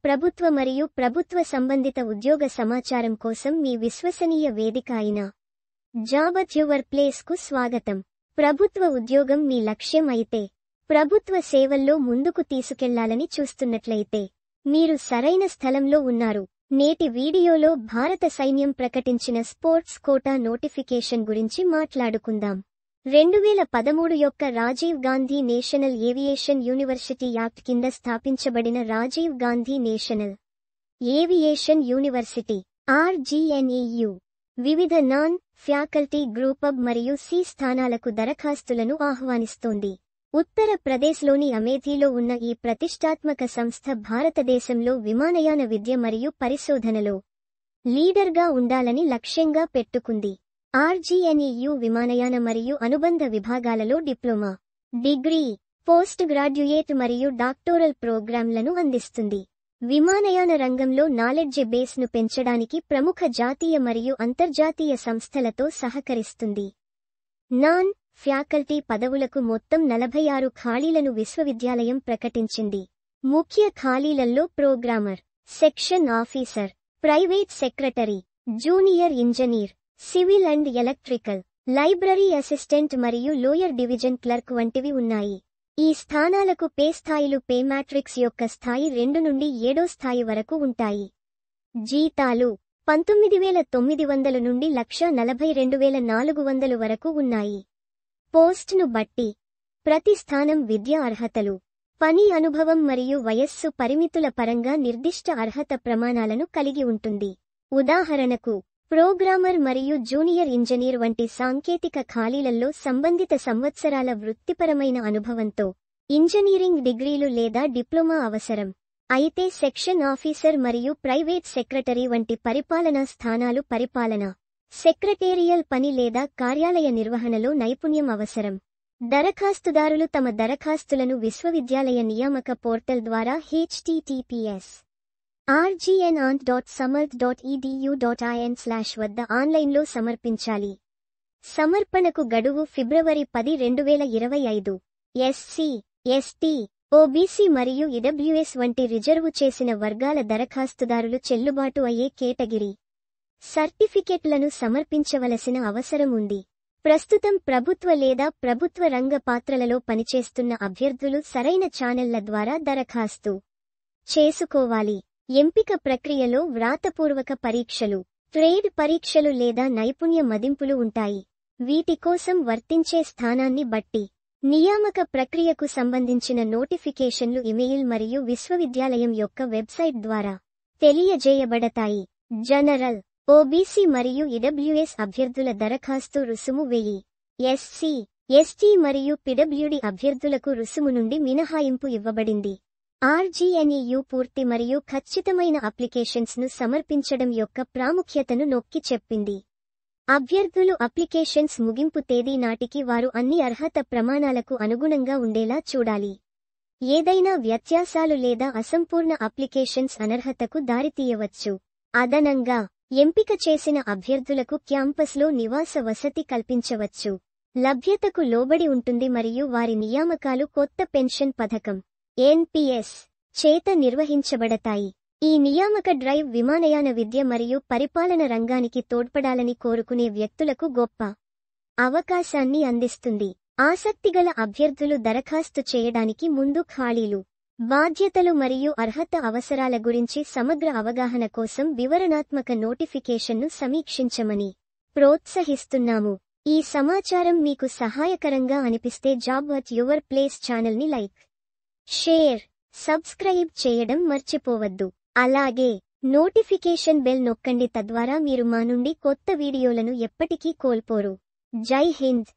ప్రభుత్వ మరియు ప్రభుత్వ సంబంధిత ఉద్యోగ సమాచారం కోసం మీ విశ్వసనీయ వేదిక అయిన జాబ్ అట్ యువర్ ప్లేస్ కు స్వాగతం. ప్రభుత్వ ఉద్యోగం మీ లక్ష్యం అయితే, ప్రభుత్వ సేవల్లో ముందుకు తీసుకెళ్లాలని చూస్తున్నట్లయితే మీరు సరైన స్థలంలో ఉన్నారు. నేటి వీడియోలో భారత సైన్యం ప్రకటించిన స్పోర్ట్స్ కోటా నోటిఫికేషన్ గురించి మాట్లాడుకుందాం. 2013 యొక్క Rajiv Gandhi national aviation university act కింద స్థాపించబడిన Rajiv Gandhi national aviation university RGNEU వివిధ నాన్ ఫ్యాకల్టీ గ్రూపబ్ మరియు సి స్థానాలకు దరఖాస్తులను ఆహ్వానిస్తోంది. ఉత్తర ప్రదేశ్లోని అమేథీలో ఉన్న ఈ ప్రతిష్టాత్మక సంస్థ భారతదేశంలో విమానయాన విద్య మరియు పరిశోధనలో లీడర్గా ఉండాలని లక్ష్యంగా పెట్టుకుంది. RGNEU విమానయాన మరియు అనుబంధ విభాగాలలో డిప్లొమా, డిగ్రీ, పోస్ట్ గ్రాడ్యుయేట్ మరియు డాక్టోరల్ ప్రోగ్రాంలను అందిస్తుంది. విమానయాన రంగంలో నాలెడ్జ్ బేస్ను పెంచడానికి ప్రముఖ జాతీయ మరియు అంతర్జాతీయ సంస్థలతో సహకరిస్తుంది. నాన్ ఫ్యాకల్టీ పదవులకు మొత్తం 46 ఖాళీలను విశ్వవిద్యాలయం ప్రకటించింది. ముఖ్య ఖాళీలలో programmer, section officer, private secretary, junior engineer, civil and electrical, library assistant మరియు లోయర్ డివిజన్ క్లర్క్ వంటివి ఉన్నాయి. ఈ స్థానాలకు పే స్థాయిలు పే మ్యాట్రిక్స్ యొక్క స్థాయి 2 నుండి 7వ స్థాయి వరకు ఉంటాయి. జీతాలు 19,900 నుండి 1,42,400 వరకు ఉన్నాయి. పోస్ట్ను బట్టి ప్రతి స్థానం విద్యా అర్హతలు, పని అనుభవం మరియు వయస్సు పరిమితుల పరంగా నిర్దిష్ట అర్హత ప్రమాణాలను కలిగి ఉంటుంది. ఉదాహరణకు, ప్రోగ్రామర్ మరియు జూనియర్ ఇంజనీర్ వంటి సాంకేతిక ఖాళీలలో సంబంధిత సంవత్సరాల వృత్తిపరమైన అనుభవంతో ఇంజనీరింగ్ డిగ్రీలు లేదా డిప్లొమా అవసరం. అయితే సెక్షన్ ఆఫీసర్ మరియు ప్రైవేట్ సెక్రటరీ వంటి పరిపాలనా స్థానాలు పరిపాలన, సెక్రటేరియల్ పని లేదా కార్యాలయ నిర్వహణలో నైపుణ్యం అవసరం. దరఖాస్తుదారులు తమ దరఖాస్తులను విశ్వవిద్యాలయ నియామక పోర్టల్ ద్వారా https://rgnant.samarth.edu.in/ వద్ద ఆన్లైన్లో సమర్పించాలి. సమర్పణకు గడువు ఫిబ్రవరి 10, 2025. ఎస్సీ, ఎస్టీ, ఓబీసీ మరియు ఈడబ్ల్యూఎస్ వంటి రిజర్వు చేసిన వర్గాల దరఖాస్తుదారులు చెల్లుబాటు అయ్యే కేటగిరీ సర్టిఫికెట్లను సమర్పించవలసిన అవసరం ఉంది. ప్రస్తుతం ప్రభుత్వ లేదా ప్రభుత్వ రంగ పాత్రలలో పనిచేస్తున్న అభ్యర్థులు సరైన ఛానళ్ల ద్వారా దరఖాస్తు చేసుకోవాలి. ఎంపిక ప్రక్రియలో వ్రాతపూర్వక పరీక్షలు, ట్రేడ్ పరీక్షలు లేదా నైపుణ్య మదింపులు ఉంటాయి. వీటి కోసం వర్తించే స్థానాన్ని బట్టి నియామక ప్రక్రియకు సంబంధించిన నోటిఫికేషన్లు ఇమెయిల్ మరియు విశ్వవిద్యాలయం యొక్క వెబ్సైట్ ద్వారా తెలియజేయబడతాయి. జనరల్, ఓబీసీ మరియు ఈడబ్ల్యూఎస్ అభ్యర్థుల దరఖాస్తు రుసుము 1000. ఎస్సీ, ఎస్టీ మరియు పీడబ్ల్యూడీ అభ్యర్థులకు రుసుము నుండి మినహాయింపు ఇవ్వబడింది. RGNEU పూర్తి మరియు ఖచ్చితమైన అప్లికేషన్స్ను సమర్పించడం యొక్క ప్రాముఖ్యతను నొక్కి చెప్పింది. అభ్యర్థులు అప్లికేషన్స్ ముగింపు తేదీ నాటికి వారు అన్ని అర్హత ప్రమాణాలకు అనుగుణంగా ఉండేలా చూడాలి. ఏదైనా వ్యత్యాసాలు లేదా అసంపూర్ణ అప్లికేషన్స్ అనర్హతకు దారితీయవచ్చు. అదనంగా, ఎంపిక చేసిన అభ్యర్థులకు క్యాంపస్లో నివాస వసతి కల్పించవచ్చు. లభ్యతకు లోబడి ఉంటుంది మరియు వారి నియామకాలు కొత్త పెన్షన్ పథకం NPS చేత నిర్వహించబడతాయి. ఈ నియామక డ్రైవ్ విమానయాన విద్య మరియు పరిపాలన రంగానికి తోడ్పడాలని కోరుకునే వ్యక్తులకు గొప్ప అవకాశాన్ని అందిస్తుంది. ఆసక్తిగల అభ్యర్థులు దరఖాస్తు చేయడానికి ముందు ఖాళీలు, బాధ్యతలు మరియు అర్హత అవసరాల గురించి సమగ్ర అవగాహన కోసం వివరణాత్మక నోటిఫికేషన్ను సమీక్షించమని ప్రోత్సహిస్తున్నాము. ఈ సమాచారం మీకు సహాయకరంగా అనిపిస్తే జాబ్ అట్ యువర్ ప్లేస్ ఛానల్ని లైక్, షేర్, సబ్స్క్రైబ్ చేయడం మర్చిపోవద్దు. అలాగే నోటిఫికేషన్ బెల్ నొక్కండి, తద్వారా మీరు మా నుండి కొత్త వీడియోలను ఎప్పటికీ కోల్పోరు. జై హింద్.